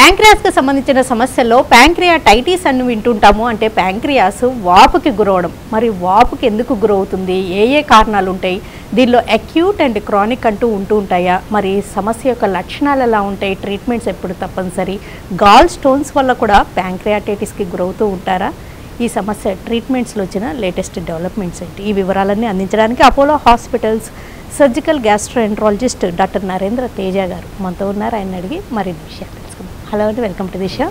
ప్యాంక్రియాస్కి సంబంధించిన సమస్యల్లో ప్యాంక్రియాటైటిస్ అని వింటుంటాము. అంటే ప్యాంక్రియాస్ వాపుకి గురవడం. మరి వాపుకి ఎందుకు గురవుతుంది, ఏ ఏ కారణాలు ఉంటాయి, దీనిలో అక్యూట్ అండ్ క్రానిక్ అంటూ ఉంటూ ఉంటాయా, మరి సమస్య యొక్క లక్షణాలు ఎలా ఉంటాయి, ట్రీట్మెంట్స్ ఎప్పుడు తప్పనిసరి, గాల్ స్టోన్స్ వల్ల కూడా ప్యాంక్రియాటైటిస్కి గురవుతూ ఉంటారా, ఈ సమస్య ట్రీట్మెంట్స్లో వచ్చిన లేటెస్ట్ డెవలప్మెంట్స్ ఏంటి, ఈ వివరాలన్నీ అందించడానికి Apollo hospitals surgical gastroenterologist doctor Narendra Teja గారు మనతో ఉన్నారు. ఆయన అడిగి మరిన్ని విషయాలు తెలుసుకుందాం. హలో అండి, వెల్కమ్ టు ది షో.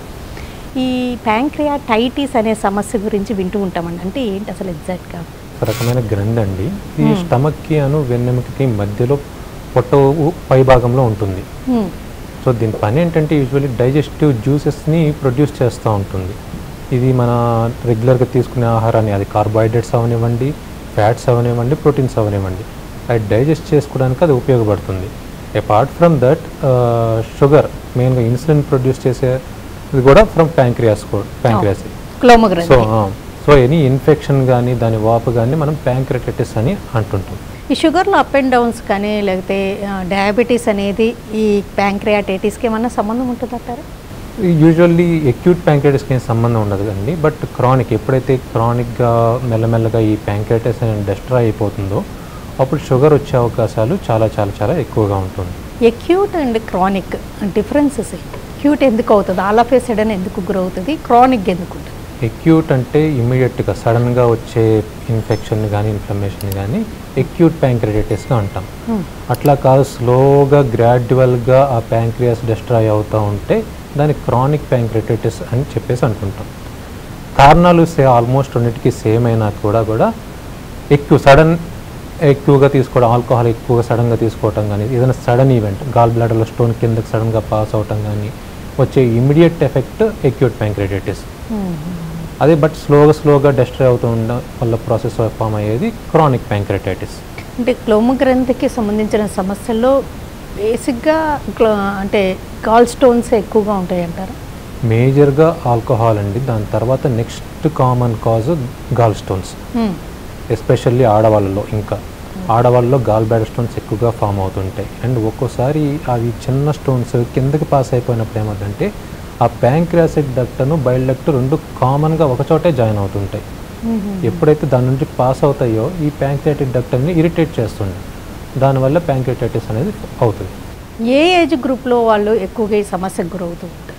ఈ ప్యాంక్రియాటైటిస్ అనే సమస్య గురించి వింటూ ఉంటామండి. అంటే ఏంటి అసలు ఎగ్జాక్ట్గా? ఒక రకమైన గ్రంథి అండి. ఈ స్టమక్కి వెన్నెముకకి మధ్యలో పొట్ట పై భాగంలో ఉంటుంది. సో దీని పని ఏంటంటే యూజువల్లీ డైజెస్టివ్ జ్యూసెస్ని ప్రొడ్యూస్ చేస్తూ ఉంటుంది. ఇది మన రెగ్యులర్గా తీసుకునే ఆహారాన్ని, అది కార్బోహైడ్రేట్స్ అవనివ్వండి, ఫ్యాట్స్ అవనివ్వండి, ప్రోటీన్స్ అవనివ్వండి, అది డైజెస్ట్ చేసుకోవడానికి అది ఉపయోగపడుతుంది. అపార్ట్ ఫ్రమ్ దట్ షుగర్, మెయిన్గా ఇన్సులిన్ ప్రొడ్యూస్ చేసేది కూడా from pancreas. So any infection కానీ దాని వాపు కానీ మనం ప్యాంక్రియాటైటిస్ అని అంటుంటాం. ఈ షుగర్లో అప్ అండ్ డౌన్స్ కానీ లేకపోతే డయాబెటీస్ అనేది ఈ ప్యాంక్రియాటైటిస్కి ఏమన్నా సంబంధం ఉంటుందంటారా? యూజువల్లీ అక్యూట్ ప్యాంక్రియాటిస్కి ఏం సంబంధం ఉండదు కండి. బట్ క్రానిక్, ఎప్పుడైతే క్రానిక్గా మెల్లమెల్లగా ఈ ప్యాంక్రియాటిస్ అనేది డిస్ట్రాయ్ అయిపోతుందో అప్పుడు షుగర్ వచ్చే అవకాశాలు చాలా చాలా చాలా ఎక్కువగా ఉంటుంది. అక్యూట్ అండ్ క్రానిక్ డిఫరెన్సెస్ ఏంటి? అక్యూట్ ఎందుకు అవుతుంది, ఆల్ ఆఫ్ ఏ సడన్ ఎందుకు గురవుతుంది, క్రానిక్ ఎందుకు ఉంటుంది? అక్యూట్ అంటే ఇమ్మీడియట్గా సడన్గా వచ్చే ఇన్ఫెక్షన్ కానీ ఇన్ఫ్లమేషన్ కానీ అక్యూట్ ప్యాంక్రియాటైటిస్గా అంటాం. అట్లా కాదు, స్లోగా గ్రాడ్యువల్గా ఆ ప్యాంక్రియాస్ డిస్ట్రాయ్ అవుతూ ఉంటే దాన్ని క్రానిక్ ప్యాంక్రియాటైటిస్ అని చెప్పేసి అనుకుంటాం. కారణాలు ఆల్మోస్ట్ రెండింటికి సేమ్ అయినా కూడా ఎక్కువగా తీసుకోవడం, ఆల్కహాల్ ఎక్కువగా సడన్గా తీసుకోవటం కానీ, ఏదైనా సడన్ ఈవెంట్, గాల్ బ్లాడర్లో స్టోన్ కిందకి సడన్గా పాస్ అవటం కానీ వచ్చే ఇమీడియట్ ఎఫెక్ట్ అక్యూట్ ప్యాంక్రియాటైటిస్. అదే బట్ స్లోగా డిస్ట్రాయ్ అవుతూ ఉండడం వల్ల ప్రాసెస్ ఫామ్ అయ్యేది క్రానిక్ ప్యాంక్రియాటైటిస్. అంటే క్లోమ గ్రంథికి సంబంధించిన సమస్యల్లో బేసిక్గా అంటే గాల్ స్టోన్స్ ఎక్కువగా ఉంటాయి అంటారా? మేజర్గా ఆల్కహాల్ అండి. దాని తర్వాత next common cause gall stones, especially ఆడవాళ్ళలో. ఇంకా ఆడవాళ్ళలో గాల్ బ్లాడర్ స్టోన్స్ ఎక్కువగా ఫామ్ అవుతుంటాయి. అండ్ ఒక్కోసారి అవి చిన్న స్టోన్స్ కిందకి పాస్ అయిపోయినప్పుడు ఏమంటే ఆ ప్యాంక్రియాసిక్ డక్టను బైల్ డక్ట్ రెండు కామన్గా ఒకచోటే జాయిన్ అవుతుంటాయి. ఎప్పుడైతే దాని నుంచి పాస్ అవుతాయో ఈ ప్యాంక్రియాటిక్ డక్టన్ని ఇరిటేట్ చేస్తుంది. దానివల్ల ప్యాంక్రియాటైటిస్ అనేది అవుతుంది. ఏ ఏజ్ గ్రూప్లో వాళ్ళు ఎక్కువగా ఈ సమస్యకు గురవుతూ ఉంటారు?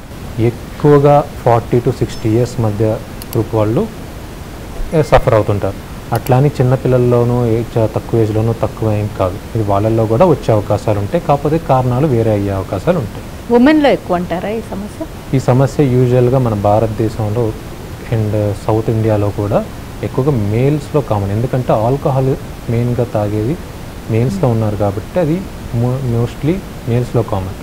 ఎక్కువగా 40 to 60 years మధ్య గ్రూప్ వాళ్ళు సఫర్ అవుతుంటారు. అట్లానే చిన్నపిల్లల్లోనూ తక్కువ ఏజ్లోనూ తక్కువ ఏం కాదు, ఇది వాళ్ళల్లో కూడా వచ్చే అవకాశాలు ఉంటాయి. కాకపోతే కారణాలు వేరే అయ్యే అవకాశాలు ఉంటాయి. ఉమెన్లో ఎక్కువ అంటారా ఈ సమస్య? ఈ సమస్య యూజువల్గా మన భారతదేశంలో అండ్ సౌత్ ఇండియాలో కూడా ఎక్కువగా మేల్స్లో కామన్. ఎందుకంటే ఆల్కహాల్ మెయిన్గా తాగేది మేల్స్లో ఉన్నారు కాబట్టి అది మోస్ట్లీ మేల్స్లో కామన్.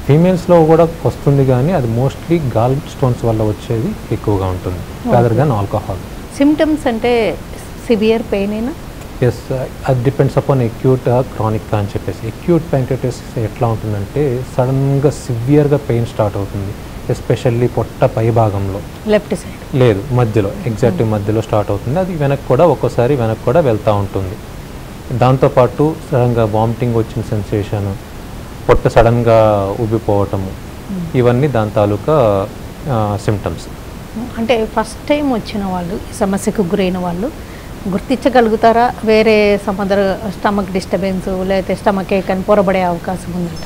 ఫీమేల్స్లో కూడా వస్తుంది కానీ అది మోస్ట్లీ గాల్ స్టోన్స్ వల్ల వచ్చేది ఎక్కువగా ఉంటుంది రాదర్ దాన్ ఆల్కహాల్. సిమ్టమ్స్ అంటే సివియర్ పెయిన్ అయినా? ఎస్, అది డిపెండ్స్ అపాన్ అక్యూట్ క్రానిక్ అని చెప్పేసి. అక్యూట్ ప్యాంక్రియాటైటిస్ ఎట్లా ఉంటుందంటే సడన్గా సివియర్గా పెయిన్ స్టార్ట్ అవుతుంది, ఎస్పెషల్లీ పొట్ట పై భాగంలో, లెఫ్ట్ సైడ్ లేదు మధ్యలో, ఎగ్జాక్ట్ మధ్యలో స్టార్ట్ అవుతుంది. అది ఒక్కోసారి వెనక్కి కూడా వెళ్తూ ఉంటుంది. దాంతోపాటు సడన్గా వామిటింగ్ వచ్చిన సెన్సేషన్, పొట్ట సడన్గా ఉబ్బిపోవటము, ఇవన్నీ దాని తాలూకా సిమ్టమ్స్. అంటే ఫస్ట్ టైం వచ్చిన వాళ్ళు, ఈ సమస్యకు గురైన వాళ్ళు గుర్తించగలుగుతారా? వేరే స్టమక్ డిస్టర్బెన్స్ లేకపోతే స్టమక్ ఏక్ అని పొరబడే అవకాశం ఉందంట?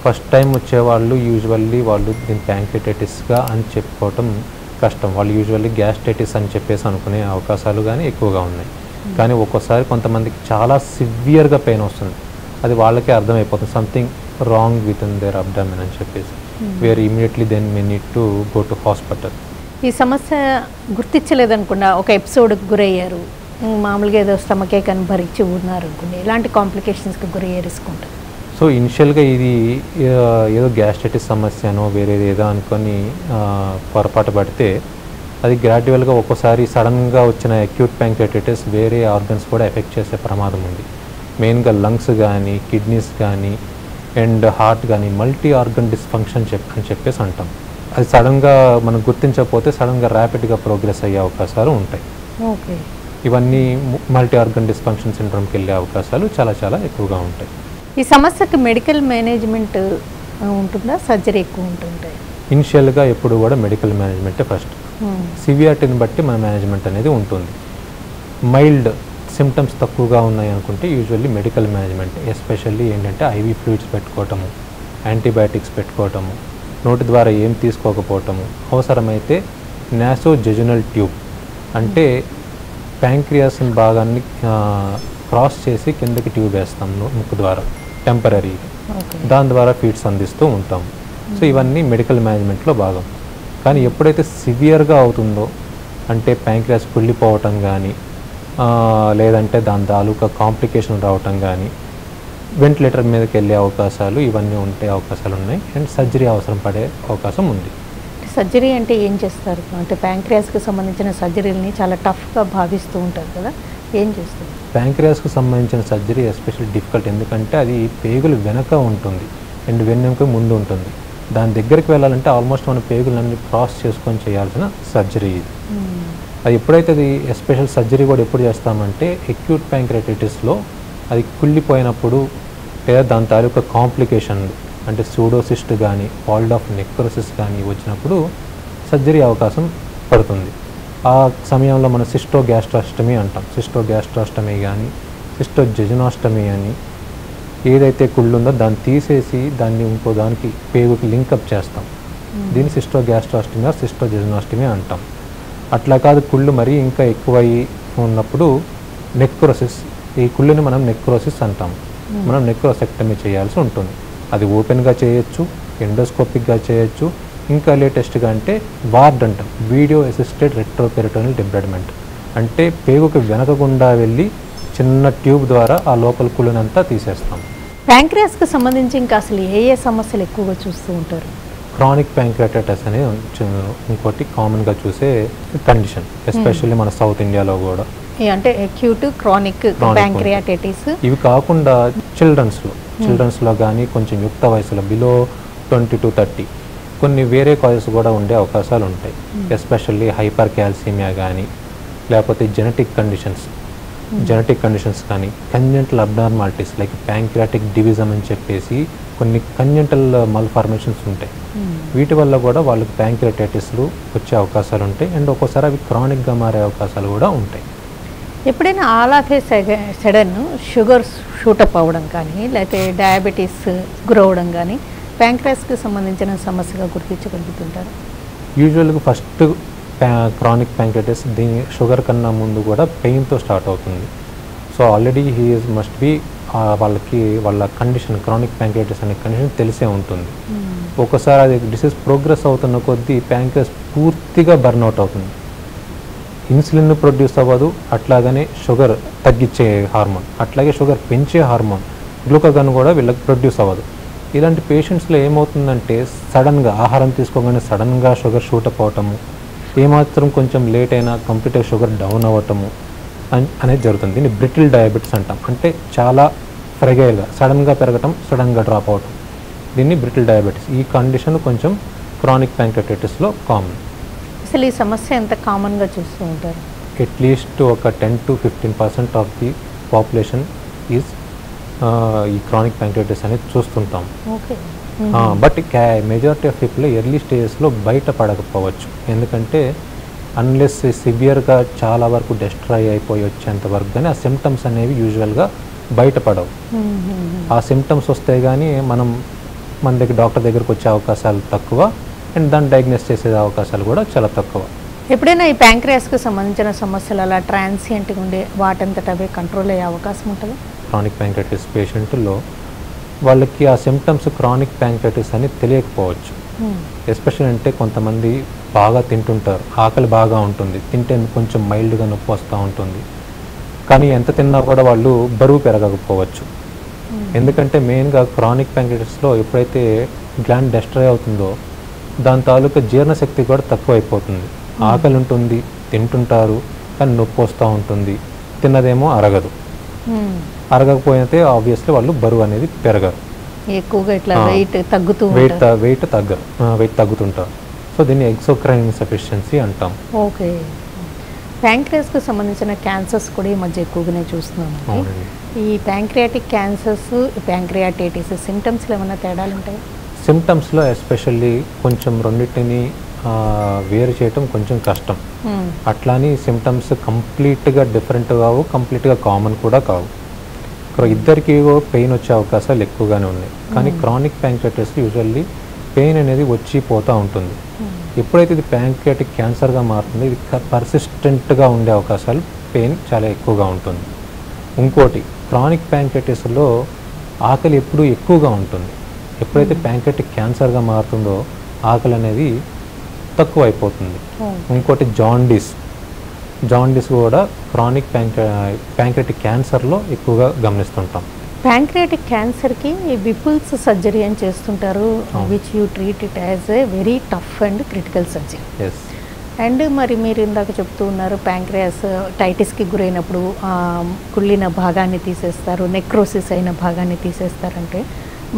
ఫస్ట్ టైం వచ్చేవాళ్ళు యూజువల్లీ వాళ్ళు దీని ప్యాంక్రియాటైటిస్గా అని చెప్పుకోవటం కష్టం. వాళ్ళు యూజువల్లీ గ్యాస్ట్రైటిస్ అని చెప్పేసి అనుకునే అవకాశాలు కానీ ఎక్కువగా ఉన్నాయి. కానీ ఒక్కోసారి కొంతమందికి చాలా సివియర్గా పెయిన్ వస్తుంది, అది వాళ్ళకే అర్థమైపోతుంది something wrong with in their abdomen అని చెప్పేసి. Where immediately then may need to go to hospital. ఈ సమస్య గుర్తించలేదనుకుండా ఒక ఎపిసోడ్కి గురయ్యారు, మామూలుగా ఏదో స్టమకే కానీ భరించి ఉన్నారు అనుకోండి, ఎలాంటి కాంప్లికేషన్స్కి గురయ్యే రిస్క్ ఉంటుంది? సో ఇనిషియల్గా ఇది ఏదో గ్యాస్ట్రైటిస్ సమస్యనో వేరేది ఏదో అనుకొని పొరపాటు పడితే అది గ్రాడ్యువల్గా ఒక్కోసారి సడన్గా వచ్చిన అక్యూట్ ప్యాంక్రియాటైటిస్ వేరే ఆర్గన్స్ కూడా ఎఫెక్ట్ చేసే ప్రమాదం ఉంది. మెయిన్గా లంగ్స్ కానీ, కిడ్నీస్ కానీ అండ్ హార్ట్ కానీ మల్టీ ఆర్గన్ డిస్ఫంక్షన్ అని చెప్పేసి అంటాం. అది సడన్గా మనం గుర్తించకపోతే సడన్గా ర్యాపిడ్గా ప్రోగ్రెస్ అయ్యే అవకాశాలు ఉంటాయి. ఓకే, ఇవన్నీ మల్టీ ఆర్గన్ డిస్ఫంక్షన్ సిండ్రోమ్కి వెళ్ళే అవకాశాలు చాలా చాలా ఎక్కువగా ఉంటాయి. ఈ సమస్యకి మెడికల్ మేనేజ్మెంట్ ఉంటుందా, సర్జరీ ఎక్కువ ఉంటుంటాయి? ఇనిషియల్గా ఎప్పుడు కూడా మెడికల్ మేనేజ్మెంటే ఫస్ట్. సివియారిటీని బట్టి మన మేనేజ్మెంట్ అనేది ఉంటుంది. మైల్డ్ సిమ్టమ్స్ తక్కువగా ఉన్నాయి అనుకుంటే యూజువల్లీ మెడికల్ మేనేజ్మెంట్, ఎస్పెషల్లీ ఏంటంటే ఐవీ ఫ్లూయిడ్స్ పెట్టుకోవటము, యాంటీబయాటిక్స్ పెట్టుకోవటము, నోటి ద్వారా ఏం తీసుకోకపోవటము, అవసరమైతే నాసోజెజనల్ ట్యూబ్ అంటే ప్యాంక్రియాస్ని భాగాన్ని క్రాస్ చేసి కిందకి ట్యూబ్ వేస్తాం ముక్కు ద్వారా టెంపరీగా, దాని ద్వారా ఫీడ్స్ అందిస్తూ ఉంటాం. సో ఇవన్నీ మెడికల్ మేనేజ్మెంట్లో భాగం. కానీ ఎప్పుడైతే సివియర్గా అవుతుందో అంటే ప్యాంక్రియాస్ కుళ్ళిపోవటం కానీ లేదంటే దాని తాలూకా కాంప్లికేషన్ రావటం కానీ వెంటిలేటర్ మీదకి వెళ్ళే అవకాశాలు ఇవన్నీ ఉండే అవకాశాలు ఉన్నాయి. అండ్ సర్జరీ అవసరం పడే అవకాశం ఉంది. సర్జరీ అంటే ఏం చేస్తారు? అంటే ప్యాంక్రియాస్కి సంబంధించిన సర్జరీని చాలా టఫ్గా భావిస్తూ ఉంటారు కదా, ఏం చేస్తారు? ప్యాంక్రియాస్కి సంబంధించిన సర్జరీ ఎస్పెషల్లీ డిఫికల్ట్, ఎందుకంటే అది పేగులు వెనక ఉంటుంది అండ్ వెన్నెముక ముందు ఉంటుంది. దాని దగ్గరికి వెళ్ళాలంటే ఆల్మోస్ట్ మన పేగులన్నీ క్రాస్ చేసుకొని చేయాల్సిన సర్జరీ ఇది. అది ఎప్పుడైతే అది ఎస్పెషల్ సర్జరీ కూడా ఎప్పుడు చేస్తామంటే అక్యూట్ ప్యాంక్రియాటిటిస్లో అది కుళ్ళిపోయినప్పుడు లేదా దాని తాలూకా కాంప్లికేషన్లు అంటే సూడోసిస్ట్ కానీ పాల్డ్ ఆఫ్ నెక్రోసిస్ కానీ వచ్చినప్పుడు సర్జరీ అవకాశం పడుతుంది. ఆ సమయంలో మనం సిస్టోగ్యాస్ట్రాస్టమీ అంటాం. సిస్టోగ్యాస్ట్రాస్టమీ కానీ సిస్టోజెజనాస్టమీ అని ఏదైతే కుళ్ళు ఉందో దాన్ని తీసేసి దాన్ని ఇంకో దానికి పేగుకి లింకప్ చేస్తాం. దీన్ని సిస్టోగ్యాస్ట్రాస్టమీ ఆర్ సిస్టోజెజనాస్టమీ అంటాం. అట్లా కాదు, కుళ్ళు మరీ ఇంకా ఎక్కువయ్యి ఉన్నప్పుడు నెక్రోసిస్, ఈ కుళ్ళుని మనం నెక్రోసిస్ అంటాం. మనం నెక్రోసెక్టమీ చేయాల్సి ఉంటుంది. అది ఓపెన్గా చేయొచ్చు, ఎండోస్కోపిక్గా చేయొచ్చు, ఇంకా లేటెస్ట్గా అంటే వార్డ్ అంటాం, వీడియో అసిస్టెడ్ రెట్రోపెరిటోనల్ డిబ్రెడ్మెంట్. అంటే పేగుకి వెనకకుండా వెళ్ళి చిన్న ట్యూబ్ ద్వారా ఆ లోపల కుళ్ళనంతా తీసేస్తాం. ప్యాంక్రియాస్కి సంబంధించి ఇంకా అసలు ఏ ఏ సమస్యలు ఎక్కువగా చూస్తూ ఉంటారు? క్రానిక్ ప్యాంక్రియాటైటిస్ అనేది ఇంకోటి కామన్గా చూసే కండిషన్, ఎస్పెషల్లీ మన సౌత్ ఇండియాలో కూడా. అంటే అక్యూట్ క్రానిక్ ప్యాంక్రియాటైటిస్. ఇవి కాకుండా చిల్డ్రన్స్లో కానీ కొంచెం యుక్త వయసులో బిలో 20 to 30 కొన్ని వేరే కాజెస్ కూడా ఉండే అవకాశాలు ఉంటాయి. ఎస్పెషల్లీ హైపర్ క్యాల్సిమియా కానీ లేకపోతే జెనెటిక్ కండిషన్స్ కానీ congenital abnormalities like pancreatic division అని చెప్పేసి కొన్ని కంజెంటల్ మల్ఫార్మేషన్స్ ఉంటాయి. వీటి వల్ల కూడా వాళ్ళకి ప్యాంక్రియాటైటిస్లు వచ్చే అవకాశాలు ఉంటాయి. అండ్ ఒక్కోసారి అవి క్రానిక్గా మారే అవకాశాలు కూడా ఉంటాయి. ఎప్పుడైనా all of A sudden sugar shoot up అవ్వడం కానీ లేకపోతే డయాబెటీస్ గురవడం కానీ ప్యాంక్రియాస్కి సంబంధించిన సమస్యగా గుర్తించగలుగుతుంటారు? యూజువల్గా ఫస్ట్ క్రానిక్ ప్యాంక్రియాటిస్ దీని షుగర్ కన్నా ముందు కూడా పెయిన్తో స్టార్ట్ అవుతుంది. సో ఆల్రెడీ మస్ట్ బి వాళ్ళ కండిషన్ క్రానిక్ ప్యాంక్రియాటిస్ అనే కండిషన్ తెలిసే ఉంటుంది. ఒక్కోసారి అది డిసీజ్ ప్రోగ్రెస్ అవుతున్న కొద్దీ ప్యాంక్రియాస్ పూర్తిగా బర్న్అవుట్ అవుతుంది. ఇన్సులిన్ ప్రొడ్యూస్ అవ్వదు, అట్లాగనే షుగర్ తగ్గించే హార్మోన్, అట్లాగే షుగర్ పెంచే హార్మోన్ గ్లూకాగాన్ కూడా వీళ్ళకి ప్రొడ్యూస్ అవ్వదు. ఇలాంటి పేషెంట్స్లో ఏమవుతుందంటే సడన్గా ఆహారం తీసుకోగానే సడన్గా షుగర్ షూటప్ అవటము, ఏమాత్రం కొంచెం లేట్ అయినా కంప్లీట్గా షుగర్ డౌన్ అవ్వటము అనేది జరుగుతుంది. దీన్ని బ్రిటిల్ డయాబెటీస్ అంటాం. అంటే చాలా ఫ్రెగైల్గా సడన్గా పెరగటం, సడన్గా డ్రాప్ అవటం, దీన్ని బ్రిటిల్ డయాబెటీస్. ఈ కండిషన్ కొంచెం క్రానిక్ ప్యాంక్రియాటైటిస్లో కామన్. అసలు ఈ సమస్య ఎంత కామన్గా చూస్తూ ఉంటారు? అట్లీస్ట్ ఒక 10 to 15% of the population is ఈ క్రానిక్ ప్యాంక్రియాటిస్ అనేది చూస్తుంటాం. But majority of people early స్టేజెస్లో బయటపడకపోవచ్చు. ఎందుకంటే అన్లెస్ సివియర్గా చాలా వరకు డెస్ట్రాయ్ అయిపోయి వచ్చేంత వరకు కానీ ఆ సిమ్టమ్స్ అనేవి యూజువల్గా బయటపడవు. ఆ సిమ్టమ్స్ వస్తే కానీ మన దగ్గర డాక్టర్ దగ్గరకు వచ్చే అవకాశాలు తక్కువ అండ్ దాన్ని డయాగ్నోస్ చేసే అవకాశాలు కూడా చాలా తక్కువ. ఎప్పుడైనా ఈ ప్యాంక్రియాస్కి సంబంధించిన సమస్యలు అలా ట్రాన్సియంట్గా ఉండే వాటంతట అవే కంట్రోల్ అయ్యే అవకాశం ఉంటుంది? క్రానిక్ ప్యాంక్రియాటిస్ పేషెంట్లో వాళ్ళకి ఆ సిమ్టమ్స్ క్రానిక్ ప్యాంక్రియాటిస్ అని తెలియకపోవచ్చు. ఎస్పెషల్ అంటే కొంతమంది బాగా తింటుంటారు, ఆకలి బాగా ఉంటుంది, తింటే కొంచెం మైల్డ్గా నొప్పి వస్తూ ఉంటుంది, కానీ ఎంత తిన్నా కూడా వాళ్ళు బరువు పెరగకపోవచ్చు. ఎందుకంటే మెయిన్గా క్రానిక్ ప్యాంక్రియాటిస్లో ఎప్పుడైతే గ్లాండ్ డెస్ట్రాయ్ అవుతుందో దాని తాలూకా జీర్ణశక్తి కూడా తక్కువ అయిపోతుంది. ఆకలి ఉంటుంది, తింటుంటారు, కానీ నొప్పి వస్తూ ఉంటుంది, తిన్నదేమో అరగదు. అరగకపోయితే ఆబ్వియస్లీ వాళ్ళు బరువు అనేది పెరగరు, ఎక్కువగా ఇట్లా వెయిట్ తగ్గుతుంటారు. సో దీన్ని ఎక్సోక్రైన్ ఇన్సఫిషియన్సీ అంటాం. ఓకే. ప్యాంక్రియాస్కి సంబంధించిన క్యాన్సర్స్ కూడా ఈ మధ్య ఎక్కువగానే చూస్తున్నాము. ఈ ప్యాంక్రియాటిక్ క్యాన్సర్స్, ప్యాంక్రియాటైటిస్ సిమ్టమ్స్లో ఏమైనా తేడాలు ఉంటాయి? సిమ్టమ్స్లో ఎస్పెషల్లీ కొంచెం రెండింటిని వేరు చేయటం కొంచెం కష్టం. అట్లాని సిమ్టమ్స్ కంప్లీట్గా డిఫరెంట్ కావు, కంప్లీట్గా కామన్ కూడా కావు. ఇద్దరికి పెయిన్ వచ్చే అవకాశాలు ఎక్కువగానే ఉన్నాయి. కానీ క్రానిక్ ప్యాంక్రియాటిస్ యూజువల్లీ పెయిన్ అనేది వచ్చి పోతూ ఉంటుంది. ఎప్పుడైతే ఇది ప్యాంక్రియాటిక్ క్యాన్సర్గా మారుతుందో ఇది పర్సిస్టెంట్గా ఉండే అవకాశాలు, పెయిన్ చాలా ఎక్కువగా ఉంటుంది. ఇంకోటి, క్రానిక్ ప్యాంక్రియాటిస్లో ఆకలి ఎప్పుడూ ఎక్కువగా ఉంటుంది. ఎప్పుడైతే ప్యాంక్రియాటిక్ క్యాన్సర్గా మారుతుందో ఆకలి అనేది తక్కువ అయిపోతుంది. ఇంకోటి జాండీస్ కూడా క్రానిక్ ప్యాంక్రియాటిక్ క్యాన్సర్లో ఎక్కువగా గమనిస్తుంటాం. ప్యాంక్రియాటిక్ క్యాన్సర్కి విపుల్స్ సర్జరీ అని చేస్తుంటారు, which you treat it as a very tough and critical surgery. And మరి మీరు ఇందాక చెప్తూ ఉన్నారు ప్యాంక్రియాస్ టైటిస్కి గురైనప్పుడు కుళ్ళిన భాగాన్ని తీసేస్తారు, నెక్రోసిస్ అయిన భాగాన్ని తీసేస్తారంటే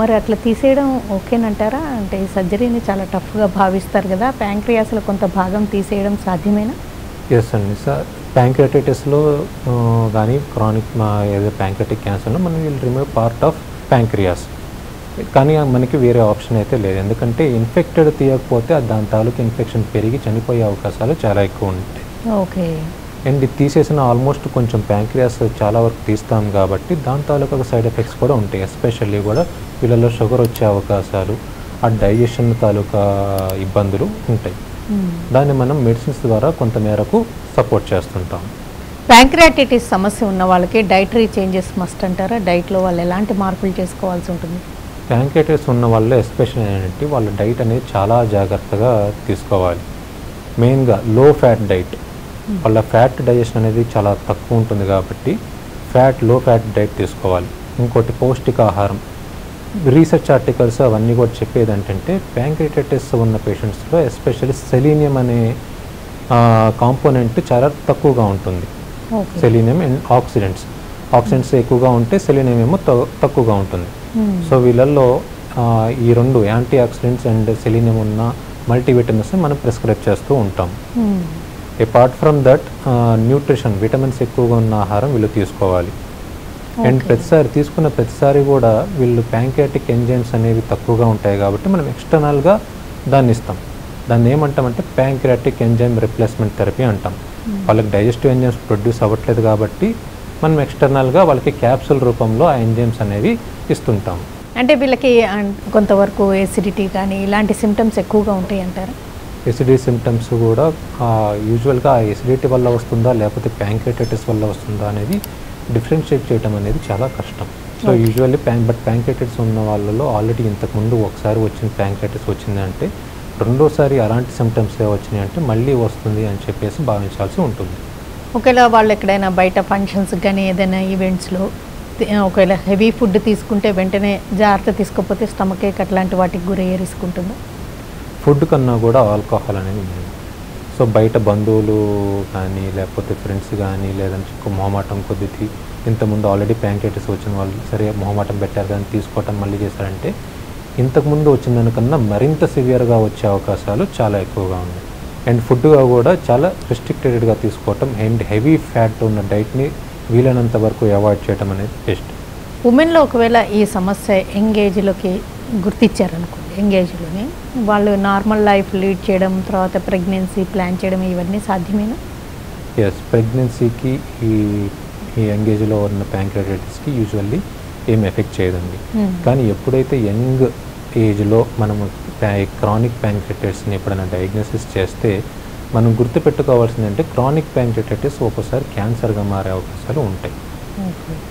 మరి అట్లా తీసేయడం ఓకేనంటారా? అంటే ఈ సర్జరీని చాలా టఫ్గా భావిస్తారు కదా, ప్యాంక్రియాస్లో కొంత భాగం తీసేయడం సాధ్యమేనా? ఎస్ అండి సార్, ప్యాంక్రియాటిస్లో కానీ క్రానిక్ ఏదో ప్యాంక్రియాటిక్ క్యాన్సర్లో మనం will remove part of pancreas. కానీ మనకి వేరే ఆప్షన్ అయితే లేదు. ఎందుకంటే ఇన్ఫెక్టెడ్ తీయకపోతే దాని తాలూకు ఇన్ఫెక్షన్ పెరిగి చనిపోయే అవకాశాలు చాలా ఎక్కువ ఉంటాయి. ఓకే. అండ్ ఇది తీసేసిన ఆల్మోస్ట్ కొంచెం ప్యాంక్రియాస్ చాలా వరకు తీస్తాం కాబట్టి దాని తాలూకు సైడ్ ఎఫెక్ట్స్ కూడా ఉంటాయి. ఎస్పెషల్లీ కూడా వీళ్ళలో షుగర్ వచ్చే అవకాశాలు, ఆ డైజెషన్ తాలూకా ఇబ్బందులు ఉంటాయి. దాన్ని మనం మెడిసిన్స్ ద్వారా కొంతమేరకు సపోర్ట్ చేస్తుంటాం. ప్యాంక్రియాటిస్ సమస్య ఉన్న వాళ్ళకి డైటరీ చేంజెస్ మస్ట్ అంటారా? డైట్లో వాళ్ళు ఎలాంటి మార్పులు చేసుకోవాల్సి ఉంటుంది? ప్యాంక్రియాటిస్ ఉన్న వాళ్ళు ఎస్పెషల్ ఏంటంటే వాళ్ళ డైట్ అనేది చాలా జాగ్రత్తగా తీసుకోవాలి. మెయిన్గా లో ఫ్యాట్ డైట్. వాళ్ళ ఫ్యాట్ డైజెషన్ అనేది చాలా తక్కువ ఉంటుంది కాబట్టి లో ఫ్యాట్ డైట్ తీసుకోవాలి. ఇంకోటి పౌష్టికాహారం. రీసెర్చ్ ఆర్టికల్స్ అవన్నీ కూడా చెప్పేది ఏంటంటే ప్యాంక్రియాటిస్ ఉన్న పేషెంట్స్లో ఎస్పెషల్లీ సెలీనియం అనే కాంపోనెంట్ చాలా తక్కువగా ఉంటుంది. సెలీనియం అండ్ ఆక్సిడెంట్స్ ఎక్కువగా ఉంటే సెలీనియం ఏమో తక్కువగా ఉంటుంది. సో వీళ్ళల్లో ఈ రెండు యాంటీ ఆక్సిడెంట్స్ అండ్ సెలీనియం ఉన్న మల్టీవిటమిన్స్ మనం ప్రిస్క్రైబ్ చేస్తూ ఉంటాం. Apart from that nutrition, vitamins ఎక్కువగా ఉన్న ఆహారం వీళ్ళు తీసుకోవాలి. అండ్ తీసుకున్న ప్రతిసారి కూడా వీళ్ళు ప్యాంక్రియాటిక్ ఎంజైమ్స్ అనేవి తక్కువగా ఉంటాయి కాబట్టి మనం ఎక్స్టర్నల్గా దాన్ని ఇస్తాం. దాన్ని ఏమంటామంటే ప్యాంక్రియాటిక్ ఎంజైమ్ రిప్లేస్మెంట్ థెరపీ అంటాం. వాళ్ళకి డైజెస్టివ్ ఎంజైమ్స్ ప్రొడ్యూస్ అవ్వట్లేదు కాబట్టి మనం ఎక్స్టర్నల్గా వాళ్ళకి క్యాప్సూల్ రూపంలో ఆ ఎంజైమ్స్ అనేవి ఇస్తుంటాం. అంటే వీళ్ళకి కొంతవరకు ఎసిడిటీ కానీ ఇలాంటి సిమ్టమ్స్ ఎక్కువగా ఉంటాయి అంటారా? ఎసిడిటీ సిమ్టమ్స్ కూడా యూజువల్గా ఆ ఎసిడిటీ వల్ల వస్తుందా లేకపోతే ప్యాంక్రియాటిస్ వల్ల వస్తుందా అనేది డిఫరెన్షియేట్ చేయడం అనేది చాలా కష్టం. సో యూజువల్లీ ప్యాంక్రియాటిస్ ఉన్న వాళ్ళలో ఆల్రెడీ ఇంతకుముందు ఒకసారి వచ్చిన ప్యాంక్రియాటిస్ వచ్చిందంటే రెండోసారి అలాంటి సిమ్టమ్స్ వచ్చినాయి అంటే మళ్ళీ వస్తుంది అని చెప్పేసి భావించాల్సి ఉంటుంది. ఒకవేళ వాళ్ళు ఎక్కడైనా బయట ఫంక్షన్స్ కానీ ఏదైనా ఈవెంట్స్లో ఒకవేళ హెవీ ఫుడ్ తీసుకుంటే వెంటనే జాగ్రత్త తీసుకోకపోతే స్టమక్ ఏక్ అట్లాంటి వాటికి గురయ్యే రిస్క్ ఉంటుందా? ఫుడ్ కన్నా కూడా ఆల్కహాల్ అనేది ఉంది. సో బయట బంధువులు కానీ లేకపోతే ఫ్రెండ్స్ కానీ లేదంటే మొహమాటం కొద్దికి ఇంతకుముందు ఆల్రెడీ ప్యాంక్రియాటిస్ వచ్చిన వాళ్ళు సరే మొహమాటం పెట్టారు కానీ తీసుకోవటం మళ్ళీ చేశారంటే ఇంతకుముందు వచ్చిన దానికన్నా మరింత సివియర్గా వచ్చే అవకాశాలు చాలా ఎక్కువగా ఉన్నాయి. అండ్ ఫుడ్గా కూడా చాలా రెస్ట్రిక్టెడ్గా తీసుకోవటం అండ్ హెవీ ఫ్యాట్ ఉన్న డైట్ని వీలైనంత వరకు అవాయిడ్ చేయడం అనేది బెస్ట్. ఉమెన్లో ఒకవేళ ఈ సమస్య ఎంగేజ్లోకి గుర్తించారనుకోండి, ఎంగేజ్లోని వాళ్ళు నార్మల్ లైఫ్ లీడ్ చేయడం తర్వాత ప్రెగ్నెన్సీ ప్లాన్ చేయడం ఇవన్నీ సాధ్యమేనా? ఎస్, ప్రెగ్నెన్సీకి ఈ ఎంగేజ్లో ఉన్న ప్యాంక్రియాటిస్కి యూజువల్లీ ఏం ఎఫెక్ట్ చేయదండి. కానీ ఎప్పుడైతే యంగ్ ఏజ్లో మనము క్రానిక్ ప్యాంక్రియాటిస్ని ఎప్పుడైనా డయాగ్నోసిస్ చేస్తే మనం గుర్తుపెట్టుకోవాల్సింది అంటే క్రానిక్ ప్యాంక్రియాటిస్ ఒక్కోసారి క్యాన్సర్గా మారే అవకాశాలు ఉంటాయి.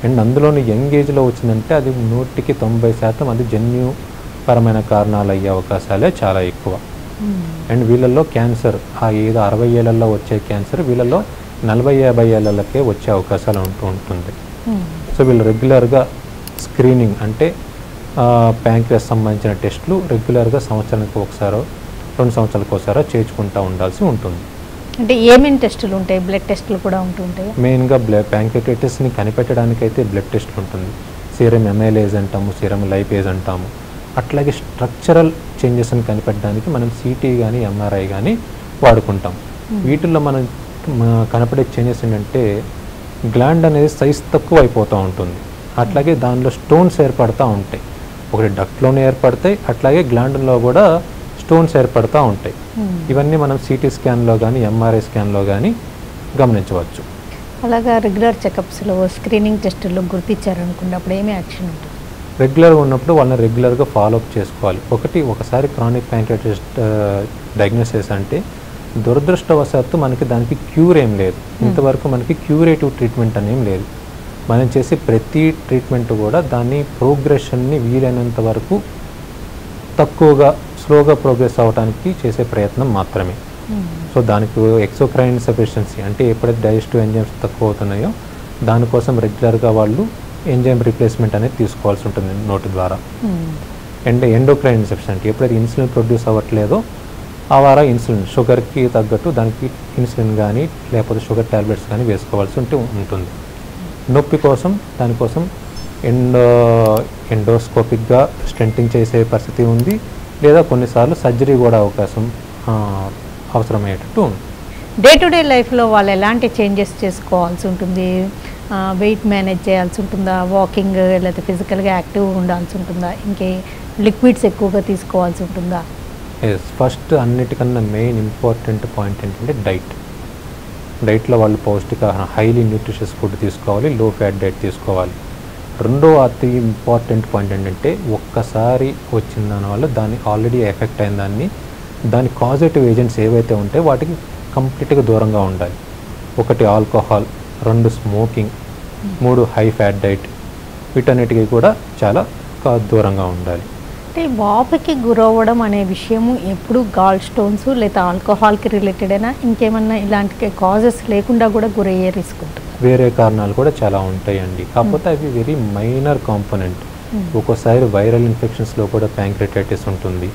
అండ్ అందులోని యంగ్ ఏజ్లో వచ్చిందంటే అది 100% అది జన్యుపరమైన కారణాలు అయ్యే అవకాశాలే చాలా ఎక్కువ. అండ్ వీళ్ళల్లో క్యాన్సర్ ఏదో 60 ఏళ్లలో వచ్చే క్యాన్సర్ వీళ్ళలో 40-50 ఏళ్ళకే వచ్చే అవకాశాలు ఉంటుంది. సో వీళ్ళు రెగ్యులర్గా స్క్రీనింగ్ అంటే ప్యాంక్రియాస్ సంబంధించిన టెస్టులు రెగ్యులర్గా సంవత్సరానికి ఒకసారో 2 సంవత్సరాలకు ఒకసారో చేయించుకుంటూ ఉండాల్సి ఉంటుంది. అంటే ఏమేమి టెస్టులు ఉంటాయి? బ్లడ్ టెస్టులు కూడా ఉంటుంటాయి. మెయిన్గా ప్యాంక్రియాటిస్ని కనిపెట్టడానికైతే బ్లడ్ టెస్టులు ఉంటుంది. సీరం ఎమైలేజ్ అంటాము, సీరం లైపేజ్ అంటాము. అట్లాగే స్ట్రక్చరల్ చేంజెస్ని కనిపెట్టడానికి మనం సిటీ కానీ ఎంఆర్ఐ కానీ వాడుకుంటాం. వీటిల్లో మనం కనపడే చేంజెస్ ఏంటంటే గ్లాండ్ అనేది సైజ్ తక్కువ అయిపోతూ ఉంటుంది. అట్లాగే దానిలో స్టోన్స్ ఏర్పడుతూ ఉంటాయి. ఒకటి డక్ట్లోనే ఏర్పడతాయి, అట్లాగే గ్లాండ్లో కూడా స్టోన్స్ ఏర్పడుతూ ఉంటాయి. ఇవన్నీ మనం సిటీ స్కాన్లో కానీ ఎంఆర్ఐ స్కాన్లో కానీ గమనించవచ్చు. అలాగా రెగ్యులర్ చెకప్స్లో స్క్రీనింగ్ టెస్టుల్లో గుర్తించారనుకోండి, అప్పుడు ఏమి యాక్షన్ ఉంటుంది? రెగ్యులర్గా ఉన్నప్పుడు వాళ్ళని రెగ్యులర్గా ఫాలోఅప్ చేసుకోవాలి. ఒకసారి క్రానిక్ ప్యాంక్రియాటిస్ డయాగ్నోసిస్ అంటే దురదృష్టవశాత్తు మనకి దానికి క్యూర్ ఏం లేదు. ఇంతవరకు మనకి క్యూరేటివ్ ట్రీట్మెంట్ అనేం లేదు. మనం చేసే ప్రతి ట్రీట్మెంట్ కూడా దాని ప్రోగ్రెషన్ని వీలైనంత వరకు తక్కువగా స్లోగా ప్రోగ్రెస్ అవ్వడానికి చేసే ప్రయత్నం మాత్రమే. సో దానికి ఎక్సోక్రైన్ సఫిషియన్సీ అంటే ఎప్పుడైతే డైజెస్టివ్ ఎంజైమ్స్ తక్కువ అవుతున్నాయో దానికోసం రెగ్యులర్గా వాళ్ళు ఎంజైమ్ రీప్లేస్మెంట్ అనేది తీసుకోవాల్సి ఉంటుంది నోటి ద్వారా. అండ్ ఎండోక్రైన్ ఇన్సఫిషియెంట్ ఎప్పుడైతే ఇన్సులిన్ ప్రొడ్యూస్ అవ్వట్లేదో ఆ వారా ఇన్సులిన్ షుగర్కి తగ్గట్టు దానికి ఇన్సులిన్ కానీ లేకపోతే షుగర్ ట్యాబ్లెట్స్ కానీ వేసుకోవాల్సి ఉంటుంది. నొప్పి కోసం దానికోసం ఎండోస్కోపిక్గా స్టెంటింగ్ చేసే పరిస్థితి ఉంది, లేదా కొన్నిసార్లు సర్జరీ కూడా అవసరమయ్యేటట్టు ఉంది. డే టు డే లైఫ్లో వాళ్ళు ఎలాంటి చేంజెస్ చేసుకోవాల్సి ఉంటుంది? వెయిట్ మేనేజ్ చేయాల్సి ఉంటుందా, వాకింగ్ లేకపోతే ఫిజికల్గా యాక్టివ్గా ఉండాల్సి ఉంటుందా, ఇంకే లిక్విడ్స్ ఎక్కువగా తీసుకోవాల్సి ఉంటుందా? ఫస్ట్ అన్నిటికన్నా మెయిన్ ఇంపార్టెంట్ పాయింట్ ఏంటంటే డైట్లో వాళ్ళు పౌష్టికాహారం హైలీ న్యూట్రిషియస్ ఫుడ్ తీసుకోవాలి, లో ఫ్యాట్ డైట్ తీసుకోవాలి. రెండో అతి ఇంపార్టెంట్ పాయింట్ ఏంటంటే ఒక్కసారి వచ్చిన దానివల్ల దాన్ని ఆల్రెడీ ఎఫెక్ట్ అయిన దాని కాజేటివ్ ఏజెంట్స్ ఏవైతే ఉంటాయో వాటికి కంప్లీట్గా దూరంగా ఉండాలి. ఒకటి alcohol, 2 smoking, 3 high fat diet, వీటన్నిటికీ కూడా చాలా దూరంగా ఉండాలి. అంటే వాపుకి గురవ్వడం అనే విషయము ఎప్పుడు గాల్ స్టోన్స్ లేదా ఆల్కహాల్కి రిలేటెడ్ అయినా ఇంకేమన్నా ఇలాంటి కాజెస్ లేకుండా కూడా గురయ్యే రిస్క్ ఉంటుంది? వేరే కారణాలు కూడా చాలా ఉంటాయండి, కాకపోతే అవి వెరీ మైనర్ కాంపోనెంట్. ఒక్కోసారి వైరల్ ఇన్ఫెక్షన్స్లో కూడా ప్యాంక్రియాటైటిస్ ఉంటుంది.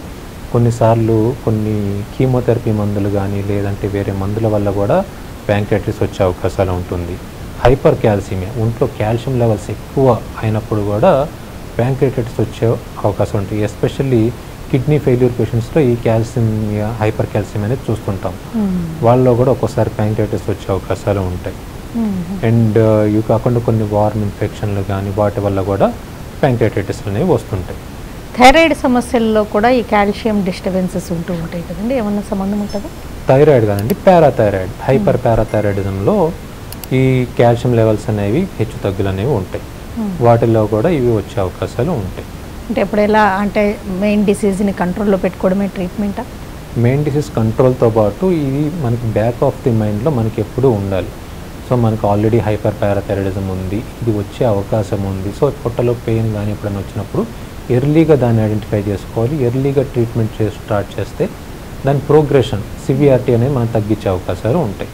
కొన్నిసార్లు కొన్ని కీమోథెరపీ మందులు కానీ లేదంటే వేరే మందుల వల్ల కూడా ప్యాంక్రియాటైటిస్ వచ్చే అవకాశాలు ఉంటుంది. హైపర్ క్యాల్సిమియా, ఒంట్లో కాల్షియం లెవెల్స్ ఎక్కువ అయినప్పుడు కూడా ప్యాంక్రియాటైటిస్ వచ్చే అవకాశం ఉంటుంది. ఎస్పెషల్లీ కిడ్నీ ఫెయిల్యూర్ పేషెంట్స్లో ఈ క్యాల్సిమియా, హైపర్ క్యాల్సియం అనేది చూస్తుంటాం. వాళ్ళలో కూడా ఒక్కోసారి ప్యాంక్రియాటైటిస్ వచ్చే అవకాశాలు ఉంటాయి. అండ్ ఇవి కాకుండా కొన్ని వార్మ్ ఇన్ఫెక్షన్లు కానీ వాటి వల్ల కూడా ప్యాంక్రియాటైటిస్ అనేవి వస్తుంటాయి. థైరాయిడ్ సమస్యల్లో కూడా ఈ కాల్షియం డిస్టర్బెన్సెస్ ఉంటూ ఉంటాయి కదండి, ఏమన్నా సంబంధం ఉంటుందా? థైరాయిడ్ కాదండి, పారాథైరాయిడ్, హైపర్ పారాథైరాయిడిజంలో ఈ కాల్షియం లెవెల్స్ అనేవి హెచ్చు తగ్గులు అనేవి ఉంటాయి. వాటిల్లో కూడా ఇవి వచ్చే అవకాశాలు ఉంటాయి. అంటే ఇప్పుడు ఎలా అంటే మెయిన్ డిసీజ్ని కంట్రోల్లో పెట్టుకోవడమే ట్రీట్మెంటా? మెయిన్ డిసీజ్ కంట్రోల్తో పాటు ఇది మనకి బ్యాక్ ఆఫ్ ది మైండ్లో మనకి ఎప్పుడూ ఉండాలి. సో మనకు ఆల్రెడీ హైపర్ పారాథైరాయిడిజం ఉంది, ఇది వచ్చే అవకాశం ఉంది. సో పొట్టలో పెయిన్ కానీ ఎప్పుడైనా వచ్చినప్పుడు ఎర్లీగా దాన్ని ఐడెంటిఫై చేసుకోవాలి. ఎర్లీగా ట్రీట్మెంట్ స్టార్ట్ చేస్తే దాని ప్రోగ్రెషన్ సివియారిటీ అనేది మనం తగ్గించే అవకాశాలు ఉంటాయి.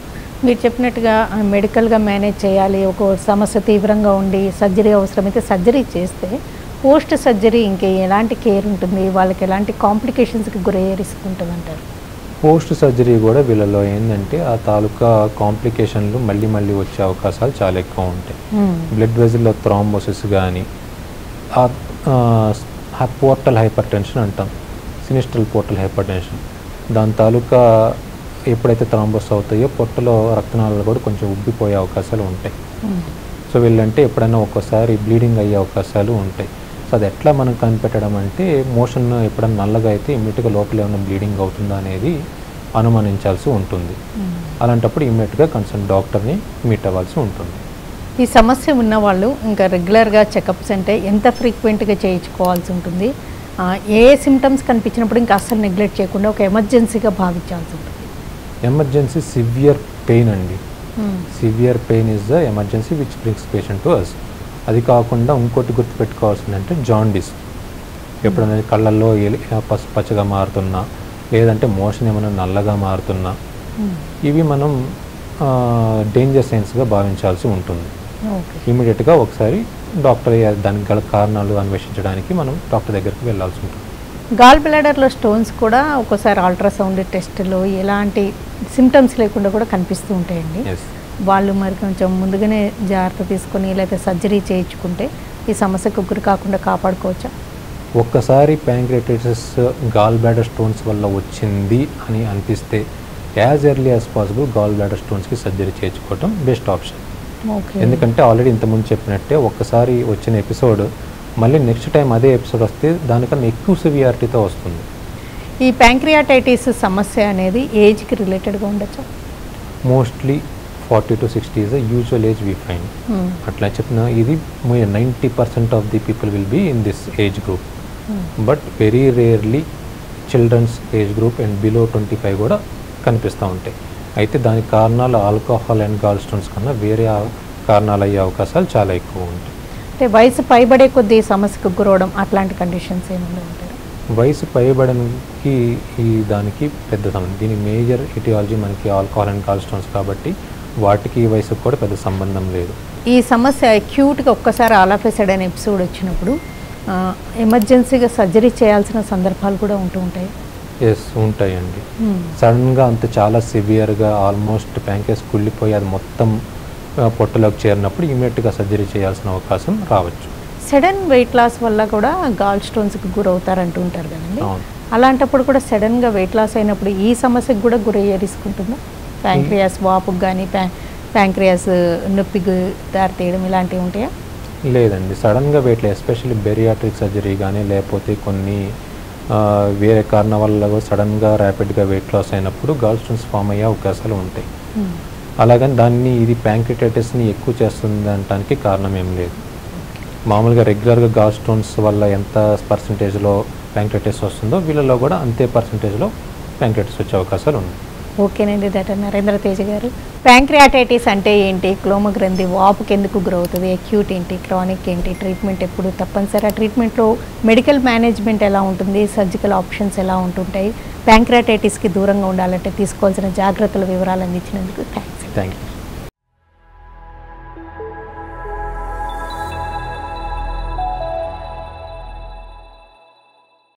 మీరు చెప్పినట్టుగా మెడికల్గా మేనేజ్ చేయాలి. ఒక సమస్య తీవ్రంగా ఉండి సర్జరీ అవసరమైతే సర్జరీ చేస్తే పోస్ట్ సర్జరీ ఇంకే ఎలాంటి కేర్ ఉంటుంది, వాళ్ళకి ఎలాంటి కాంప్లికేషన్స్కి గురయ్యే రిస్క్ ఉంటుంది అంటారు? పోస్ట్ సర్జరీ కూడా వీళ్ళలో ఏంటంటే ఆ తాలూకా కాంప్లికేషన్లు మళ్ళీ వచ్చే అవకాశాలు చాలా ఎక్కువ ఉంటాయి. బ్లడ్ వెజిల్లో థ్రాంబోసిస్ కానీ, పోర్టల్ హైపర్ టెన్షన్ అంటాం, సినిస్ట్రల్ పోర్టల్ హైపర్ టెన్షన్, దాని తాలూకా ఎప్పుడైతే థ్రాంబోస్ అవుతాయో పొట్టలో రక్తనాళాలు కూడా కొంచెం ఉబ్బిపోయే అవకాశాలు ఉంటాయి. సో వీళ్ళంటే ఎప్పుడైనా ఒక్కోసారి బ్లీడింగ్ అయ్యే అవకాశాలు ఉంటాయి. సో అది ఎట్లా మనం కనిపెట్టడం అంటే మోషన్ ఎప్పుడైనా నల్లగా అయితే ఇమ్మీడియట్గా లోపల ఏమైనా బ్లీడింగ్ అవుతుందా అనేది అనుమానించాల్సి ఉంటుంది. అలాంటప్పుడు ఇమ్మీడియట్గా కన్సర్న్ డాక్టర్ని మీట్ అవ్వాల్సి ఉంటుంది. ఈ సమస్య ఉన్నవాళ్ళు ఇంకా రెగ్యులర్గా చెకప్స్ అంటే ఎంత ఫ్రీక్వెంట్గా చేయించుకోవాల్సి ఉంటుంది? ఏ సిమ్టమ్స్ కనిపించినప్పుడు ఇంకా అస్సలు నెగ్లెక్ట్ చేయకుండా ఒక ఎమర్జెన్సీగా భావించాల్సి ఉంటుంది? ఎమర్జెన్సీ సివియర్ పెయిన్ అండి. Severe pain is the emergency which brings patient to us. అది కాకుండా ఇంకోటి గుర్తుపెట్టుకోవాల్సిందంటే జాండీస్. ఎప్పుడైనా కళ్ళల్లో పచ్చగా మారుతున్నా లేదంటే మోషన్ ఏమైనా నల్లగా మారుతున్నా ఇవి మనం డేంజర్ సైన్స్గా భావించాల్సి ఉంటుంది. ఇమీడియట్గా ఒకసారి డాక్టర్ దానికి గల కారణాలు అన్వేషించడానికి మనం డాక్టర్ దగ్గరికి వెళ్ళాల్సి ఉంటుంది. గాల్ బ్లాడర్లో స్టోన్స్ కూడా ఒక్కోసారి అల్ట్రాసౌండ్ టెస్టులు ఎలాంటి సిమ్టమ్స్ లేకుండా కూడా కనిపిస్తూ ఉంటాయండి. వాళ్ళు మరి కొంచెం ముందుగానే జాగ్రత్త తీసుకొని లేకపోతే సర్జరీ చేయించుకుంటే ఈ సమస్యకు గురి కాకుండా కాపాడుకోవచ్చా? ఒక్కసారి ప్యాంక్రియాటైటిస్ గాల్ బ్లాడర్ స్టోన్స్ వల్ల వచ్చింది అని అనిపిస్తే as early as possible gall bladder స్టోన్స్కి సర్జరీ చేయించుకోవటం బెస్ట్ ఆప్షన్. ఎందుకంటే ఆల్రెడీ ఇంతకుముందు చెప్పినట్టే ఒక్కసారి వచ్చిన ఎపిసోడ్ మళ్ళీ నెక్స్ట్ టైం అదే ఎపిసోడ్ వస్తే దానికన్నా ఎక్కువ సివియారిటీతో వస్తుంది. ఈ ప్యాంక్రియాటైటిస్ సమస్య అనేది ఏజ్కి రిలేటెడ్గా ఉండొచ్చు. Mostly 40 to 60 is a usual age we find. అట్లా చెప్పిన ఇది 90% of the people will be in this age group. But very rarely childrens age group and below 25 కూడా కనిపిస్తూ ఉంటాయి. అయితే దానికి కారణాలు ఆల్కహాల్ అండ్ గాల్ స్టోన్స్ కన్నా వేరే కారణాలు అయ్యే అవకాశాలు చాలా ఎక్కువ ఉంటాయి. అంటే వయసు పైబడే కొద్దీ సమస్యకు గురవడం అట్లాంటి కండిషన్స్ ఏమైనా ఉంటాయి? వయసు పైబడడానికి ఈ దానికి పెద్ద సంబంధం. దీని మేజర్ ఎటియాలజీ మనకి ఆల్కహాల్ అండ్ గాల్ స్టోన్స్ కాబట్టి వాటికి ఈ వయసుకు కూడా పెద్ద సంబంధం లేదు. ఈ సమస్య అక్యూట్గా ఒక్కసారి all of a sudden episode వచ్చినప్పుడు ఎమర్జెన్సీగా సర్జరీ చేయాల్సిన సందర్భాలు కూడా ఉంటూ ఉంటాయి. ఎస్ ఉంటాయండి. సడన్గా అంత చాలా సివియర్గా ఆల్మోస్ట్ ప్యాంక్రియాస్ కుళ్ళిపోయి అది మొత్తం పొట్టలోకి చేరినప్పుడు ఇమీడియట్గా సర్జరీ చేయాల్సిన అవకాశం రావచ్చు. సడన్ వెయిట్ లాస్ వల్ల కూడా గాల్ స్టోన్స్కి గురవుతారంటూ ఉంటారు కదండి. అలాంటప్పుడు కూడా సడన్గా వెయిట్ లాస్ అయినప్పుడు ఈ సమస్యకు కూడా గురయ్యే రిస్క్ ఉంటుందా? ప్యాంక్రియాస్ వాపుకి కానీ ప్యాంక్రియాస్ నొప్పికి దారితీయడం ఇలాంటివి ఉంటాయా? లేదండి. సడన్గా weight loss especially bariatric surgery కానీ లేకపోతే కొన్ని వేరే కారణం వల్ల సడన్గా ర్యాపిడ్గా వెయిట్ లాస్ అయినప్పుడు గాల్ స్టోన్స్ ఫామ్ అయ్యే అవకాశాలు ఉంటాయి. అలాగని దాన్ని ఇది ప్యాంక్రియాటైటిస్ని ఎక్కువ చేస్తుంది అనడానికి కారణం ఏం లేదు. మామూలుగా రెగ్యులర్గా గాల్ స్టోన్స్ వల్ల ఎంత పర్సంటేజ్లో ప్యాంక్రియాటైటిస్ వస్తుందో వీళ్ళలో కూడా అంతే పర్సంటేజ్లో ప్యాంక్రియాటైటిస్ వచ్చే అవకాశాలు ఉన్నాయి. ఓకేనండి. డాక్టర్ నరేంద్ర తేజ గారు, ప్యాంక్రియాటైటిస్ అంటే ఏంటి, క్లోమ గ్రంథి వాపుకి ఎందుకు గురవుతుంది, అక్యూట్ ఏంటి, క్రానిక్ ఏంటి, ట్రీట్మెంట్ ఎప్పుడు తప్పనిసరి, ట్రీట్మెంట్లో మెడికల్ మేనేజ్మెంట్ ఎలా ఉంటుంది, సర్జికల్ ఆప్షన్స్ ఎలా ఉంటుంటాయి, ప్యాంక్రియాటైటిస్కి దూరంగా ఉండాలంటే తీసుకోవాల్సిన జాగ్రత్తల వివరాలు అందించినందుకు థ్యాంక్స్. Thank you.